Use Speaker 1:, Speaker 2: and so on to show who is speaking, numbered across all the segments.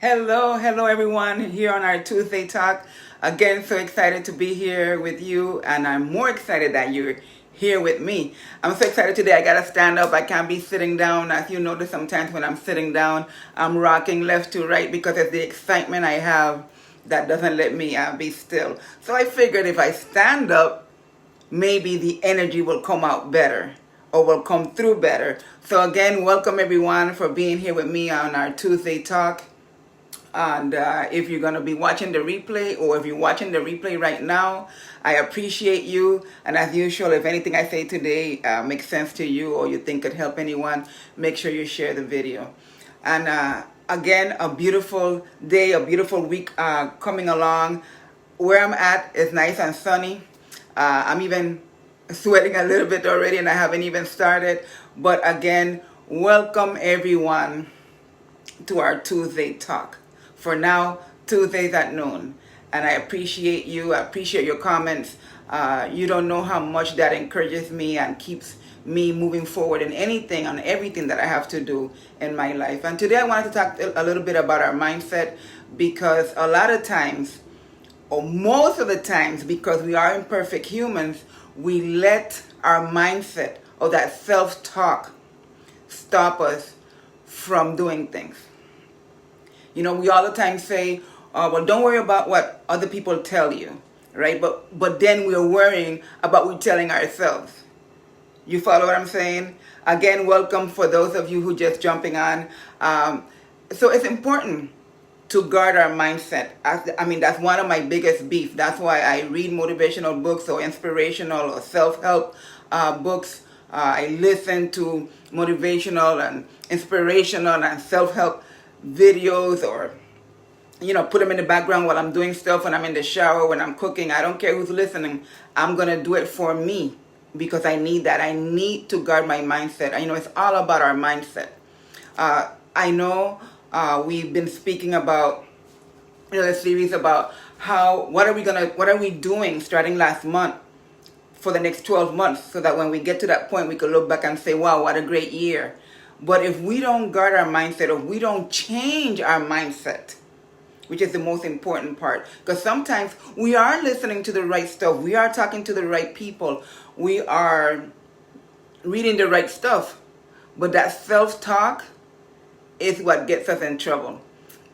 Speaker 1: Hello everyone here on our Tuesday Talk. Again, so excited to be here with you, and I'm more excited that you're here with me. I'm so excited today. I gotta stand up. I can't be sitting down. As you notice, sometimes when I'm sitting down, I'm rocking left to right because of the excitement I have that doesn't let me be still. So I figured if I stand up, maybe the energy will come out better or will come through better. So again, welcome everyone for being here with me on our Tuesday Talk. And if you're going to be watching the replay, or if you're watching the replay right now, I appreciate you. And as usual, if anything I say today makes sense to you or you think could help anyone, make sure you share the video. And again, a beautiful day, a beautiful week coming along. Where I'm at is nice and sunny. I'm even sweating a little bit already, and I haven't even started. But again, welcome everyone to our Tuesday Talk. For now, Tuesdays at noon. And I appreciate you. I appreciate your comments. You don't know how much that encourages me and keeps me moving forward in anything, on everything that I have to do in my life. And today I wanted to talk a little bit about our mindset, because a lot of times, or most of the times, because we are imperfect humans, we let our mindset or that self-talk stop us from doing things. You know, we all the time say, well, don't worry about what other people tell you, right? But then we're worrying about what we're telling ourselves. You follow what I'm saying? Again, welcome for those of you who just jumping on. So it's important to guard our mindset. That's one of my biggest beef. That's why I read motivational books or inspirational or self-help books. I listen to motivational and inspirational and self-help videos, or put them in the background while I'm doing stuff, when I'm in the shower, when I'm cooking. I don't care who's listening. I'm gonna do it for me, because I need that. I need to guard my mindset. It's all about our mindset. I know we've been speaking about a series about what are we doing starting last month for the next 12 months, so that when we get to that point, we can look back and say, wow, what a great year. But if we don't guard our mindset, or we don't change our mindset, which is the most important part, because sometimes we are listening to the right stuff, we are talking to the right people, we are reading the right stuff, but that self-talk is what gets us in trouble.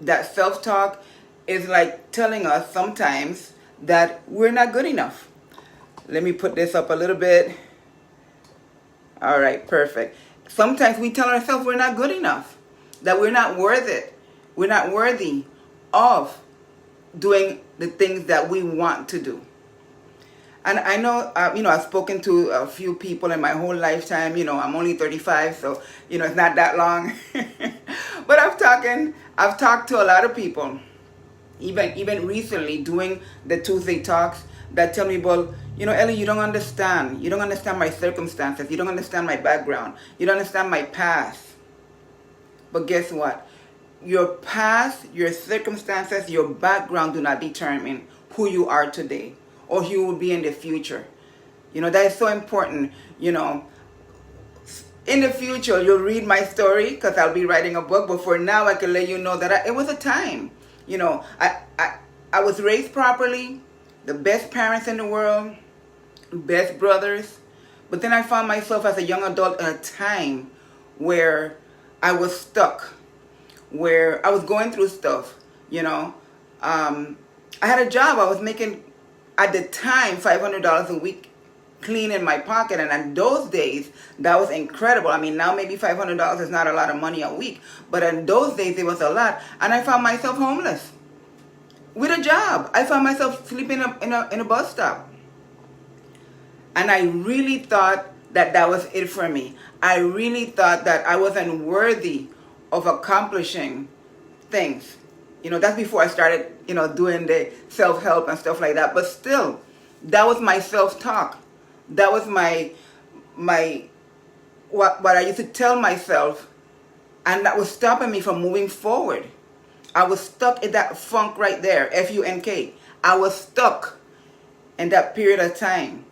Speaker 1: That self-talk is like telling us sometimes that we're not good enough. Let me put this up a little bit. All right, perfect. Sometimes we tell ourselves we're not good enough, that we're not worth it. We're not worthy of doing the things that we want to do. And I know, I've spoken to a few people in my whole lifetime. I'm only 35, so, it's not that long. But I've talked to a lot of people, even recently doing the Tuesday Talks, that tell me, well, Ellie, you don't understand. You don't understand my circumstances. You don't understand my background. You don't understand my past. But guess what? Your past, your circumstances, your background do not determine who you are today or who you will be in the future. That is so important. In the future, you'll read my story, because I'll be writing a book. But for now, I can let you know that it was a time. I was raised properly, the best parents in the world, best brothers. But then I found myself as a young adult in a time where I was stuck, where I was going through stuff. I had a job. I was making, at the time, $500 a week clean in my pocket. And in those days, that was incredible. Now maybe $500 is not a lot of money a week, but in those days, it was a lot. And I found myself homeless with a job. I found myself sleeping in a bus stop. And I really thought that was it for me. I really thought that I wasn't worthy of accomplishing things. That's before I started, doing the self-help and stuff like that. But still, that was my self-talk. That was what I used to tell myself, and that was stopping me from moving forward. I was stuck in that funk right there, F-U-N-K. I was stuck in that period of time.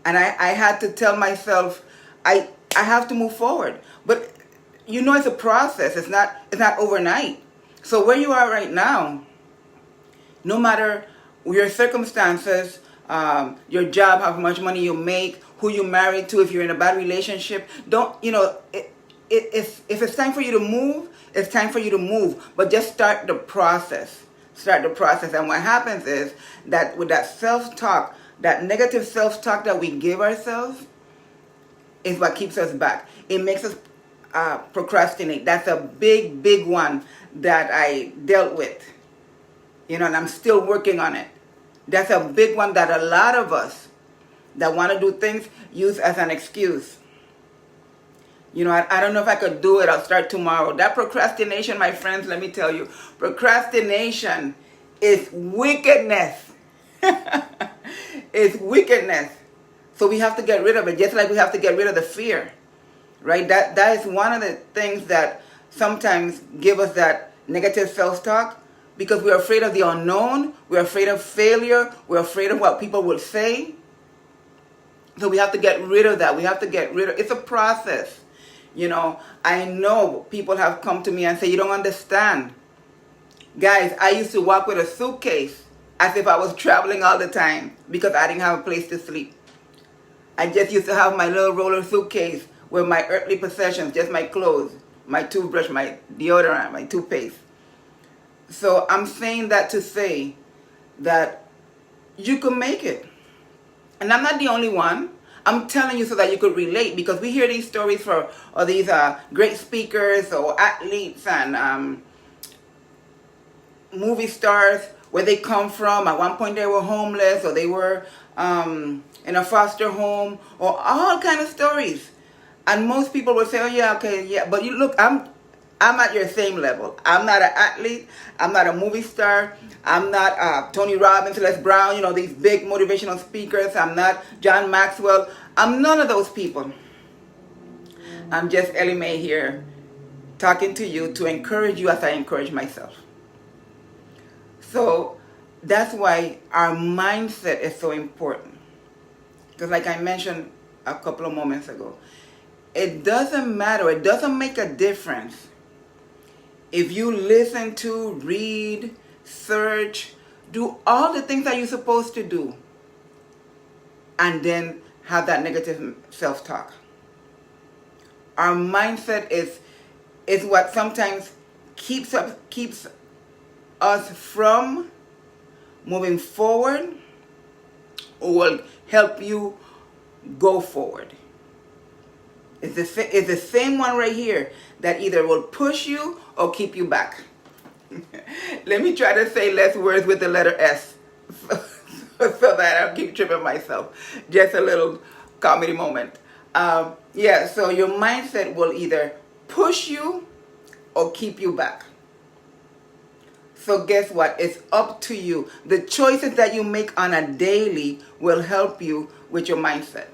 Speaker 1: And I had to tell myself, I have to move forward. But you know it's a process. It's not overnight. So where you are right now, no matter your circumstances, your job, how much money you make, who you married to, if you're in a bad relationship, don't, if it's time for you to move, it's time for you to move. But just start the process. Start the process. And what happens is that with that self-talk, that negative self-talk that we give ourselves is what keeps us back. It makes us procrastinate. That's a big, big one that I dealt with. And I'm still working on it. That's a big one that a lot of us that want to do things use as an excuse. I don't know if I could do it. I'll start tomorrow. That procrastination, my friends, let me tell you, procrastination is wickedness. It's wickedness. So we have to get rid of it, just like we have to get rid of the fear, right? That is one of the things that sometimes give us that negative self-talk, because we're afraid of the unknown, we're afraid of failure, we're afraid of what people will say. So we have to get rid of that. It's a process. I know people have come to me and say, you don't understand. Guys, I used to walk with a suitcase as if I was traveling all the time because I didn't have a place to sleep. I just used to have my little roller suitcase with my earthly possessions, just my clothes, my toothbrush, my deodorant, my toothpaste. So I'm saying that to say that you can make it. And I'm not the only one. I'm telling you so that you could relate, because we hear these stories for these great speakers or athletes and movie stars, where they come from. At one point they were homeless, or they were in a foster home, or all kind of stories. And most people will say, oh yeah, okay, yeah. But you look, I'm at your same level. I'm not an athlete. I'm not a movie star. I'm not Tony Robbins, Les Brown, these big motivational speakers. I'm not John Maxwell. I'm none of those people. I'm just Ellie Mae here, talking to you to encourage you as I encourage myself. So that's why our mindset is so important. Because like I mentioned a couple of moments ago, it doesn't matter. It doesn't make a difference if you listen to, read, search, do all the things that you're supposed to do, and then have that negative self-talk. Our mindset is what sometimes keeps us from moving forward, or will help you go forward. It's the same one right here that either will push you or keep you back. Let me try to say less words with the letter S so that I don't keep tripping myself. Just a little comedy moment. So your mindset will either push you or keep you back. So guess what? It's up to you. The choices that you make on a daily will help you with your mindset.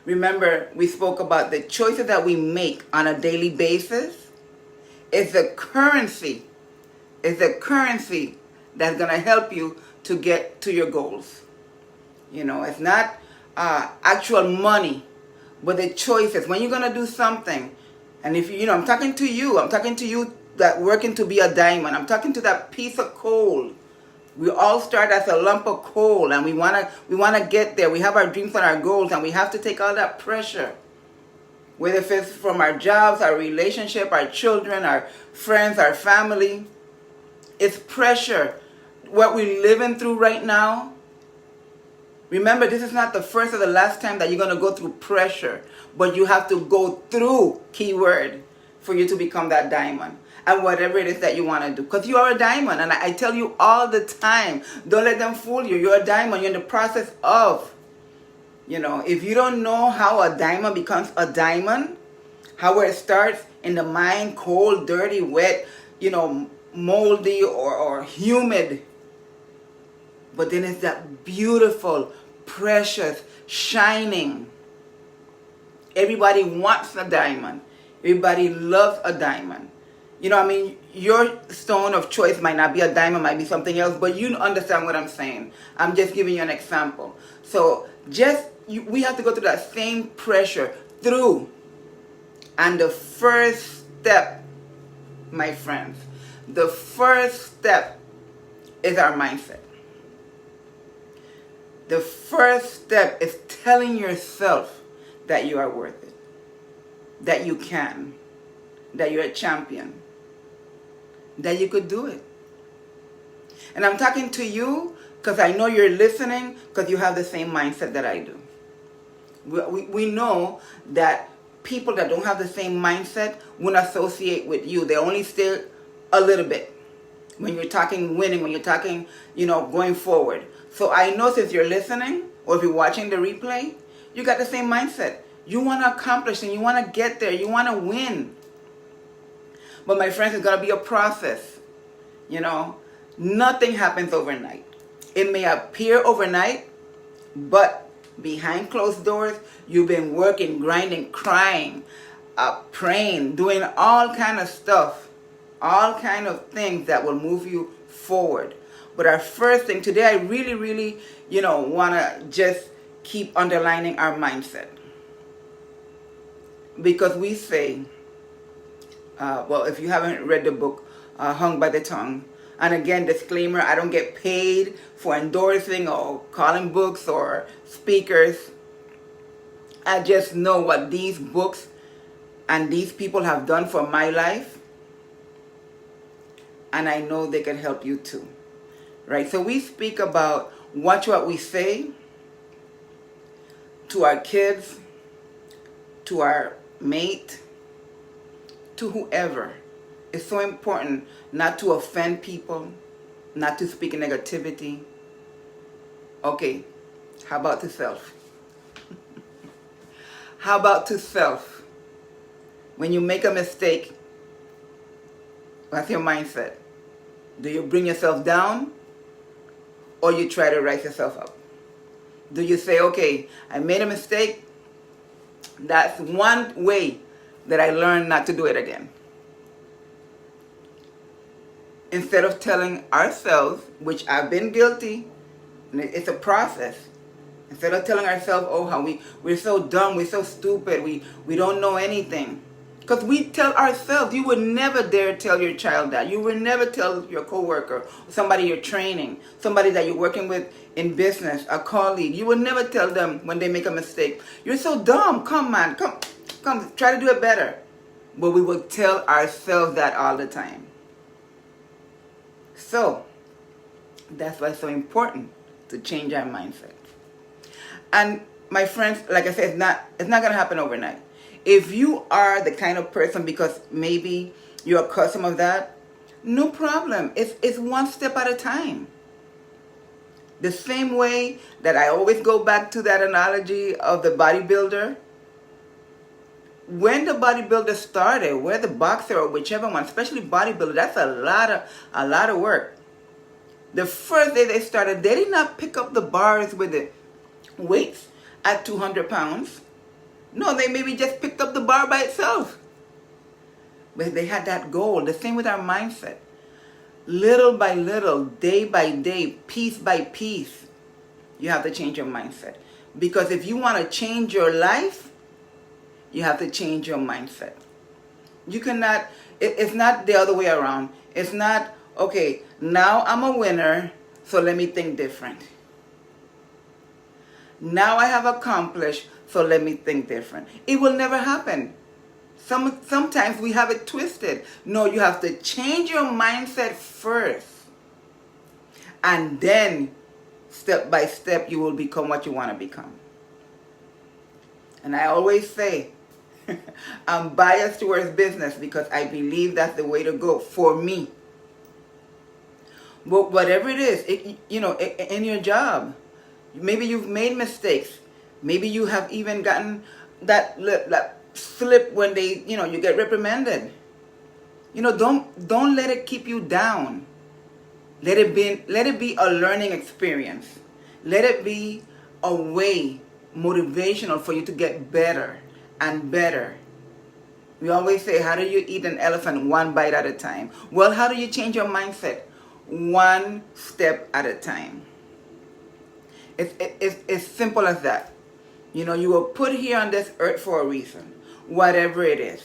Speaker 1: Remember, we spoke about the choices that we make on a daily basis. It's the currency. It's the currency that's going to help you to get to your goals. It's not actual money, but the choices. When you're going to do something, and if I'm talking to you that working to be a diamond. I'm talking to that piece of coal. We all start as a lump of coal, and we wanna get there. We have our dreams and our goals, and we have to take all that pressure, whether it's from our jobs, our relationship, our children, our friends, our family. It's pressure. What we're living through right now. Remember, this is not the first or the last time that you're gonna go through pressure, but you have to go through, keyword, for you to become that diamond. And whatever it is that you want to do. Because you are a diamond. And I tell you all the time, don't let them fool you. You're a diamond. You're in the process of. If you don't know how a diamond becomes a diamond, how it starts in the mind, cold, dirty, wet, moldy or humid. But then it's that beautiful, precious, shining. Everybody wants a diamond. Everybody loves a diamond. Your stone of choice might not be a diamond, might be something else, but you understand what I'm saying. I'm just giving you an example. So we have to go through that same pressure through And the first step, my friends, the first step is our mindset. The first step is telling yourself that you are worth it, that you can, that you're a champion, that you could do it. And I'm talking to you because I know you're listening because you have the same mindset that I do. We know that people that don't have the same mindset won't associate with you. They only stay a little bit when you're talking winning, when you're talking, going forward. So I know since you're listening or if you're watching the replay, you got the same mindset. You want to accomplish and you want to get there. You want to win. But my friends, it's going to be a process. Nothing happens overnight. It may appear overnight, but behind closed doors, you've been working, grinding, crying, praying, doing all kind of stuff, all kind of things that will move you forward. But our first thing today, I really, really, want to just keep underlining our mindset. Because we say, if you haven't read the book, Hung by the Tongue, and again, disclaimer, I don't get paid for endorsing or calling books or speakers. I just know what these books and these people have done for my life. And I know they can help you too. Right? So we speak about watch what we say to our kids, to our mate, to whoever. It's so important not to offend people, not to speak negativity. Okay, how about to self? How about to self? When you make a mistake, what's your mindset? Do you bring yourself down or you try to rise yourself up? Do you say, okay, I made a mistake. That's one way that I learned not to do it again. Instead of telling ourselves, which I've been guilty, and it's a process. Instead of telling ourselves, oh, how we're so dumb, we're so stupid, we don't know anything. Because we tell ourselves, you would never dare tell your child that. You would never tell your coworker, somebody you're training, somebody that you're working with in business, a colleague. You would never tell them when they make a mistake, you're so dumb, come man, come, try to do it better. But we would tell ourselves that all the time. So, that's why it's so important to change our mindset. And my friends, like I said, it's not going to happen overnight. If you are the kind of person, because maybe you're accustomed of that, no problem. It's one step at a time. The same way that I always go back to that analogy of the bodybuilder. When the bodybuilder started, whether the boxer or whichever one, especially bodybuilder, that's a lot of work. The first day they started, they did not pick up the bars with the weights at 200 pounds. No, they maybe just picked up the bar by itself. But they had that goal. The same with our mindset. Little by little, day by day, piece by piece, you have to change your mindset. Because if you want to change your life, you have to change your mindset. You cannot, it's not the other way around. It's not, okay, now I'm a winner, so let me think different. Now I have accomplished, so let me think different. It will never happen. Sometimes we have it twisted. No, you have to change your mindset first. And then, step by step, you will become what you want to become. And I always say, I'm biased towards business because I believe that's the way to go for me. But whatever it is, in your job, maybe you've made mistakes. Maybe you have even gotten that slip when they, you get reprimanded. Don't let it keep you down. Let it be a learning experience. Let it be a way, motivational for you to get better and better. We always say, how do you eat an elephant one bite at a time? Well, how do you change your mindset? One step at a time. It's simple as that. You were put here on this earth for a reason. whatever it is.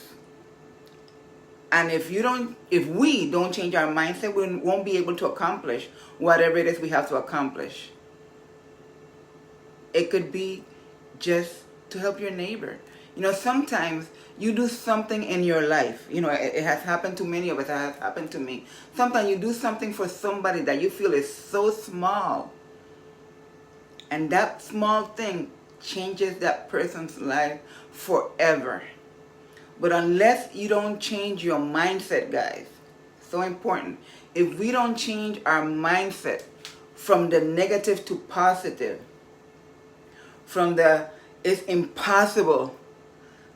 Speaker 1: And if we don't change our mindset, we won't be able to accomplish whatever it is we have to accomplish. It could be just to help your neighbor. Sometimes you do something in your life. It has happened to many of us. It has happened to me. Sometimes you do something for somebody that you feel is so small. And that small thing changes that person's life forever. But unless you don't change your mindset, guys, so important. If we don't change our mindset from the negative to positive, from the it's impossible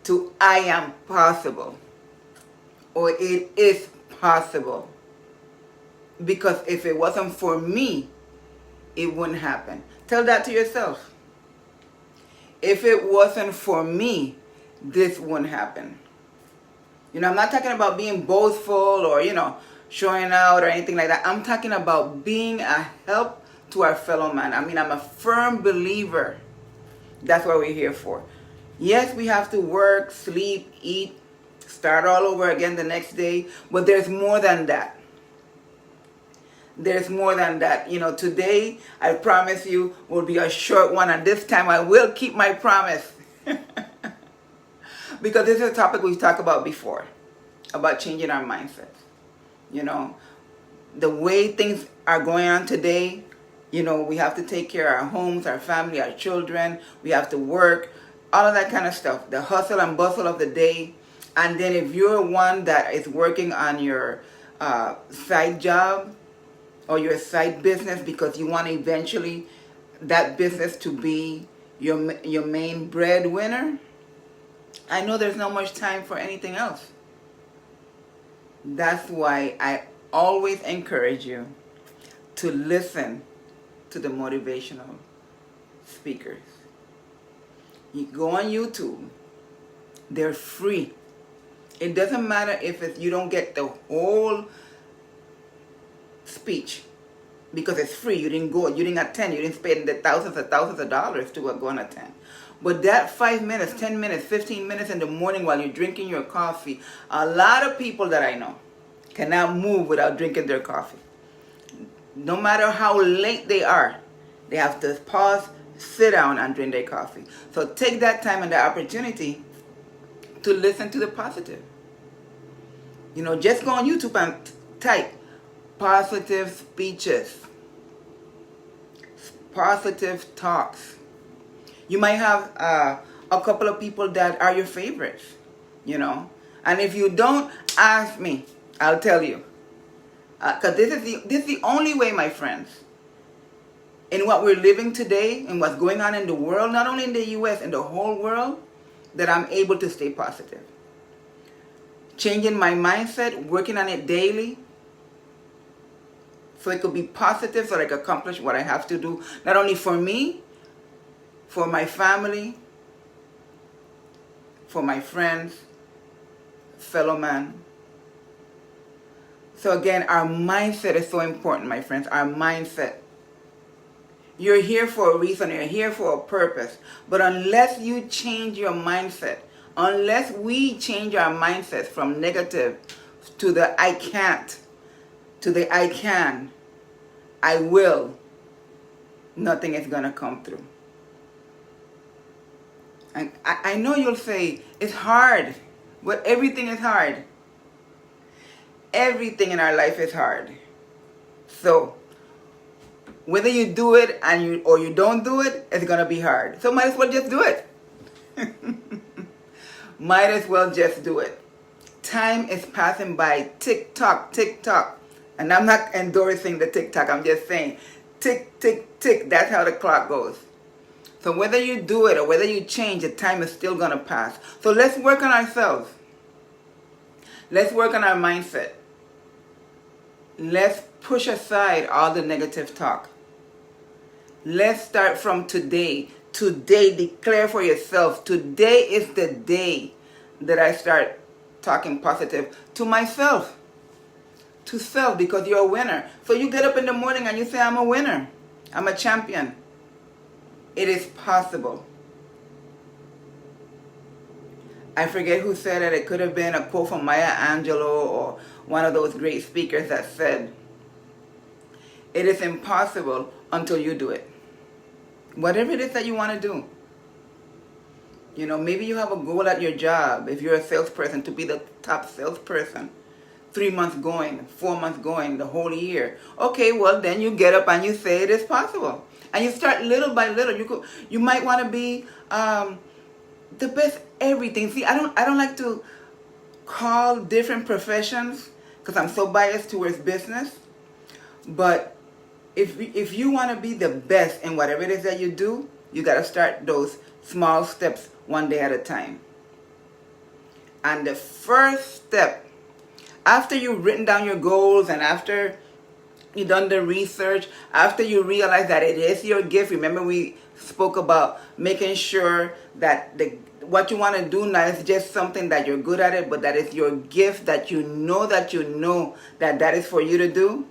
Speaker 1: to I am possible, or it is possible. Because if it wasn't for me, it wouldn't happen. Tell that to yourself. If it wasn't for me, this wouldn't happen. I'm not talking about being boastful or, showing out or anything like that. I'm talking about being a help to our fellow man. I'm a firm believer. That's what we're here for. Yes, we have to work, sleep, eat, start all over again the next day. But there's more than that. There's more than that. Today, I promise you, will be a short one. And this time, I will keep my promise. Because this is a topic we've talked about before. About changing our mindset. The way things are going on today, we have to take care of our homes, our family, our children. We have to work. All of that kind of stuff. The hustle and bustle of the day. And then if you're one that is working on your side job or your side business because you want eventually that business to be your main breadwinner, I know there's not much time for anything else. That's why I always encourage you to listen to the motivational speakers. You go on YouTube. They're free. It doesn't matter if you don't get the whole speech because it's free. You didn't attend. You didn't spend the thousands of dollars to go and attend. But that 5 minutes, 10 minutes, 15 minutes in the morning while you're drinking your coffee, a lot of people that I know cannot move without drinking their coffee. No matter how late they are, they have to pause, sit down, and drink their coffee. So take that time and the opportunity to listen to the positive. Just go on YouTube and type positive speeches, positive talks. You might have a couple of people that are your favorites, And if you don't, ask me. I'll tell you. Because this is the only way, my friends, in what we're living today and what's going on in the world, not only in the U.S., in the whole world, that I'm able to stay positive. Changing my mindset, working on it daily, so it could be positive, so that I can accomplish what I have to do, not only for me, for my family, for my friends, fellow man. So again, our mindset is so important, my friends. Our mindset. You're here for a reason. You're here for a purpose. But unless you change your mindset, unless we change our mindsets from negative to the I can't, to the I can, I will, nothing is going to come through. And I know you'll say, it's hard, but everything is hard. Everything in our life is hard. So, whether you do it or you don't do it, it's going to be hard. So might as well just do it. Might as well just do it. Time is passing by. Tick tock, tick tock. And I'm not endorsing the tick tock. I'm just saying tick, tick, tick. That's how the clock goes. So whether you do it or whether you change, the time is still going to pass. So let's work on ourselves. Let's work on our mindset. Let's push aside all the negative talk. Let's start from today. Today, declare for yourself. Today is the day that I start talking positive to myself. To self, because you're a winner. So you get up in the morning and you say, I'm a winner. I'm a champion. It is possible. I forget who said it. It could have been a quote from Maya Angelou or one of those great speakers that said, it is impossible until you do it. Whatever it is that you want to do. You know, maybe you have a goal at your job, if you're a salesperson, to be the top salesperson. 3 months going, 4 months going, the whole year. Okay, well then you get up and you say it is possible. And you start little by little. You might want to be the best everything. See, I don't like to call different professions because I'm so biased towards business. But if you want to be the best in whatever it is that you do, you got to start those small steps one day at a time. And the first step, after you've written down your goals and after you've done the research, after you realize that it is your gift, remember we spoke about making sure that what you want to do now is just something that you're good at it, but that is your gift, that you know that that is for you to do.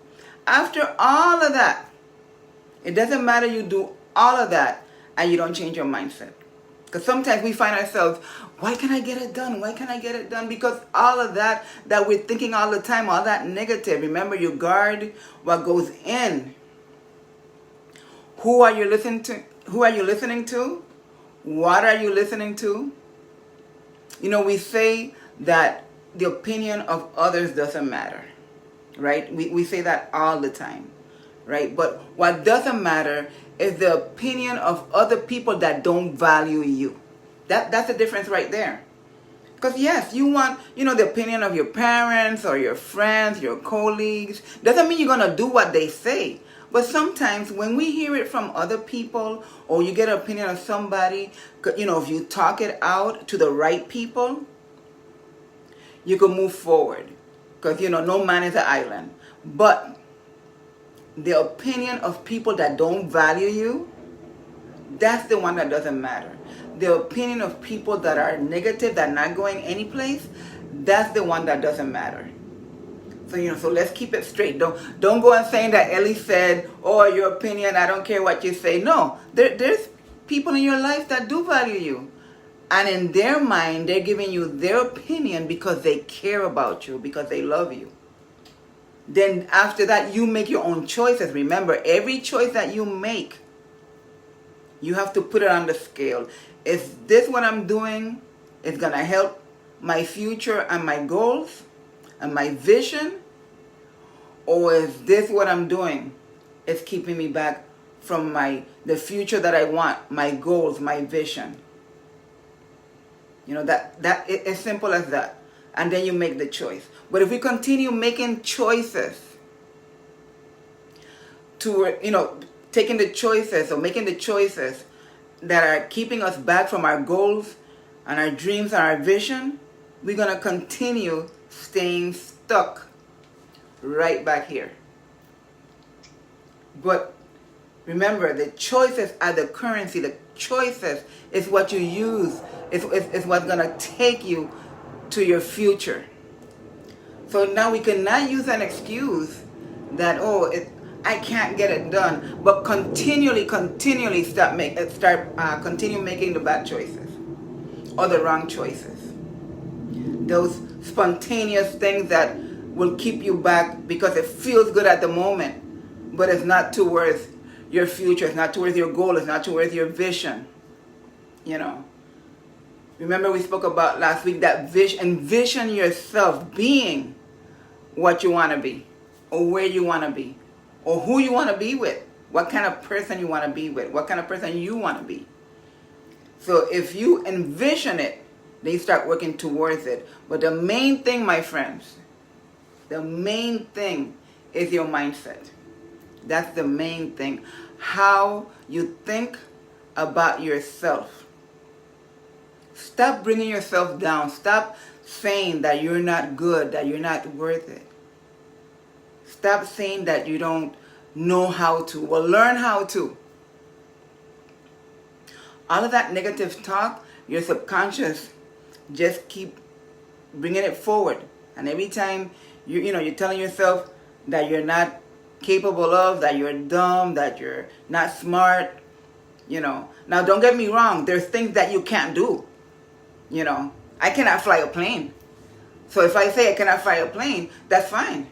Speaker 1: After all of that, it doesn't matter you do all of that and you don't change your mindset. Because sometimes we find ourselves, why can't I get it done? Why can't I get it done? Because all of that we're thinking all the time, all that negative. Remember, you guard what goes in. Who are you listening to? Who are you listening to? What are you listening to? You know, we say that the opinion of others doesn't matter, right? We say that all the time, right? But what doesn't matter is the opinion of other people that don't value you. That's the difference right there. Because yes, you want, the opinion of your parents or your friends, your colleagues. Doesn't mean you're going to do what they say. But sometimes when we hear it from other people or you get an opinion of somebody, if you talk it out to the right people, you can move forward. Because, no man is an island. But the opinion of people that don't value you, that's the one that doesn't matter. The opinion of people that are negative, that are not going anyplace, that's the one that doesn't matter. So, so let's keep it straight. Don't go and saying that Ellie said, oh, your opinion, I don't care what you say. No, there's people in your life that do value you. And in their mind, they're giving you their opinion because they care about you, because they love you. Then after that, you make your own choices. Remember, every choice that you make, you have to put it on the scale. Is this what I'm doing is going to help my future and my goals and my vision? Or is this what I'm doing is keeping me back from the future that I want, my goals, my vision? That it's simple as that. And then you make the choice. But if we continue making choices taking the choices or making the choices that are keeping us back from our goals and our dreams and our vision, we're going to continue staying stuck right back here. But remember, the choices are the currency. The choices is what you use. It's what's going to take you to your future. So now we cannot use an excuse that, I can't get it done. But continually continue making the bad choices or the wrong choices. Those spontaneous things that will keep you back because it feels good at the moment, but it's not towards your future, it's not towards your goal, it's not towards your vision. Remember we spoke about last week that envision yourself being what you want to be, or where you want to be, or who you want to be with, what kind of person you want to be with, what kind of person you want to be. So if you envision it, then you start working towards it. But the main thing, my friends, the main thing is your mindset. That's the main thing. How you think about yourself. Stop bringing yourself down. Stop saying that you're not good, that you're not worth it. Stop saying that you don't know how to. Well, learn how to. All of that negative talk, your subconscious just keep bringing it forward. And every time you're telling yourself that you're not capable of, that you're dumb, that you're not smart, Now, don't get me wrong. There's things that you can't do. I cannot fly a plane. So if I say I cannot fly a plane, that's fine.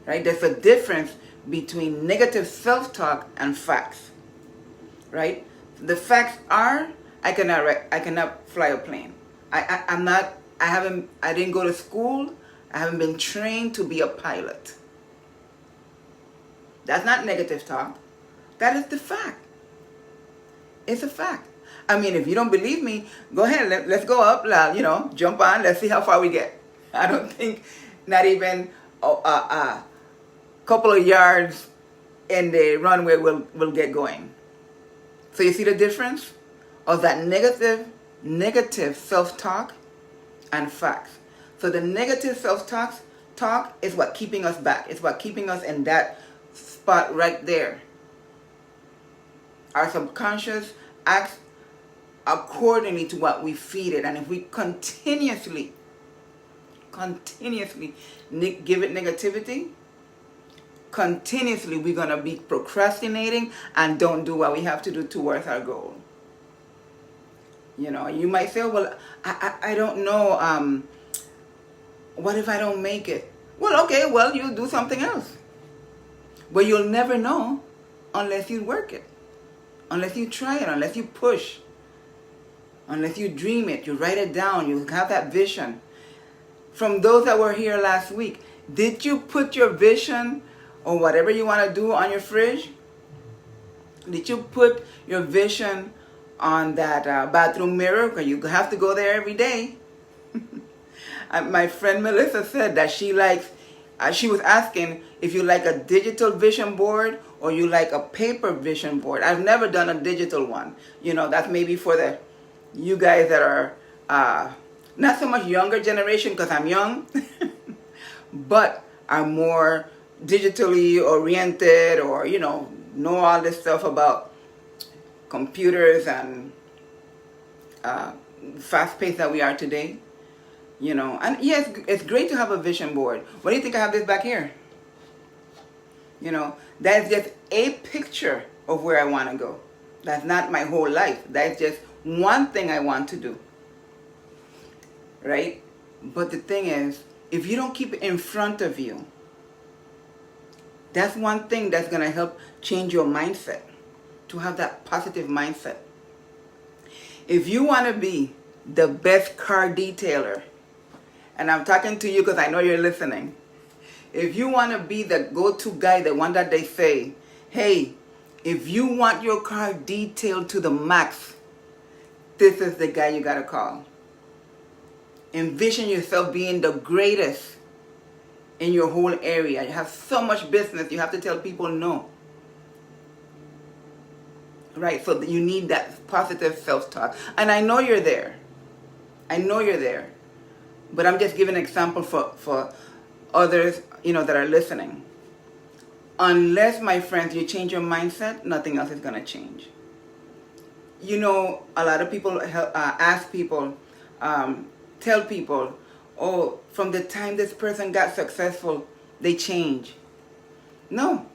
Speaker 1: Right? There's a difference between negative self-talk and facts. Right? The facts are I cannot fly a plane. I didn't go to school. I haven't been trained to be a pilot. That's not negative talk. That is the fact. It's a fact. I mean, if you don't believe me, go ahead. Let's go up. Jump on. Let's see how far we get. I don't think not even a couple of yards in the runway will get going. So you see the difference of that negative self-talk and facts. So the negative self-talk is what keeping us back. It's what keeping us in that spot right there. Our subconscious acts accordingly to what we feed it. And if we continuously give it negativity, continuously we're going to be procrastinating and don't do what we have to do towards our goal. You might say, well, I don't know, what if I don't make it? Well, okay, well, you do something else. But you'll never know unless you work it, unless you try it, unless you push, unless you dream it, you write it down, you have that vision. From those that were here last week, did you put your vision or whatever you want to do on your fridge? Did you put your vision on that bathroom mirror? Because you have to go there every day. My friend Melissa said that she likes, she was asking if you like a digital vision board or you like a paper vision board. I've never done a digital one. That's maybe for you guys that are not so much younger generation, because I'm young, but are more digitally oriented, or know all this stuff about computers and fast pace that we are today. And yes, it's great to have a vision board. What do you think I have this back here? That's just a picture of where I want to go. That's not my whole life. That's just one thing I want to do. Right? But the thing is, if you don't keep it in front of you, that's one thing that's going to help change your mindset, to have that positive mindset. If you want to be the best car detailer, and I'm talking to you because I know you're listening. If you want to be the go-to guy, the one that they say, hey, if you want your car detailed to the max, this is the guy you got to call. Envision yourself being the greatest in your whole area. You have so much business, you have to tell people no. Right? So you need that positive self-talk. And I know you're there. But I'm just giving an example for others, that are listening. Unless, my friends, you change your mindset, nothing else is going to change. A lot of people ask people, tell people, oh, from the time this person got successful, they change. No.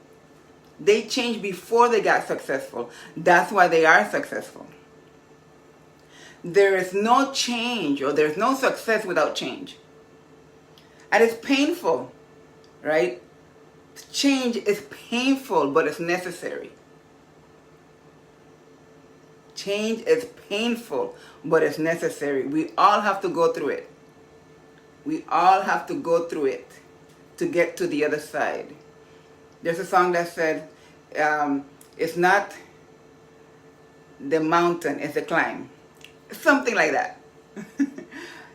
Speaker 1: They changed before they got successful. That's why they are successful. There is no change, or there's no success without change. And it's painful, right? Change is painful, but it's necessary. Change is painful, but it's necessary. We all have to go through it. We all have to go through it to get to the other side. There's a song that says, it's not the mountain, it's the climb. Something like that.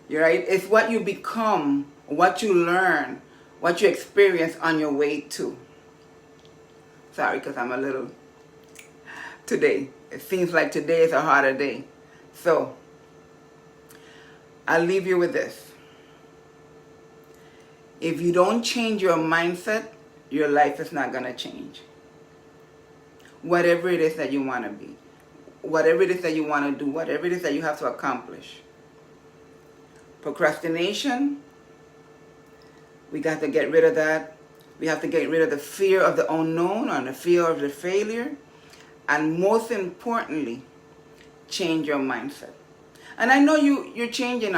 Speaker 1: You're right? It's what you become, what you learn, what you experience on your way to. Sorry, because I'm a little... Today. It seems like today is a harder day. So, I'll leave you with this. If you don't change your mindset, your life is not going to change. Whatever it is that you want to be, whatever it is that you want to do, whatever it is that you have to accomplish. Procrastination, we got to get rid of that. We have to get rid of the fear of the unknown and the fear of the failure. And most importantly, change your mindset. And I know you're changing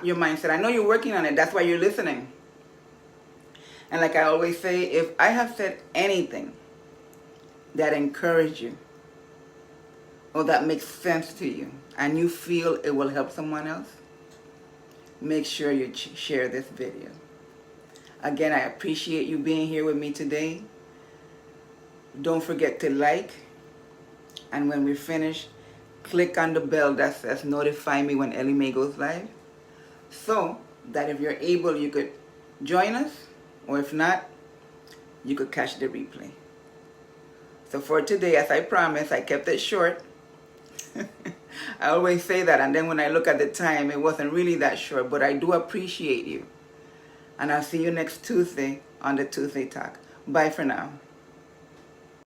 Speaker 1: your mindset. I know you're working on it. That's why you're listening. And like I always say, if I have said anything that encourages you or that makes sense to you and you feel it will help someone else, make sure you share this video. Again, I appreciate you being here with me today. Don't forget to like, and when we finish, click on the bell that says notify me when Ellie Mae goes live, so that if you're able, you could join us, or if not, you could catch the replay. So for today, as I promised, I kept it short. I always say that, and then when I look at the time, it wasn't really that short, but I do appreciate you. And I'll see you next Tuesday on the Tuesday Talk. Bye for now.